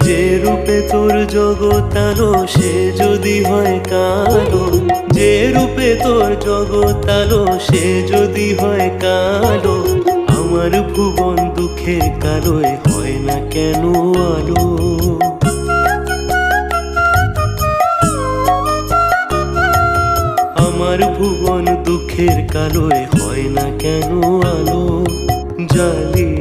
যে রূপে তোর জগৎ আলো সে যদি হয় কালো, যে রূপে তোর জগৎ আলো সে যদি হয় কালো, আমার ভুবন দুঃখের কালোয় হয় না কেন আলো? আমার ভুবন দুঃখের কালোয় হয় না কেন আলো? জালি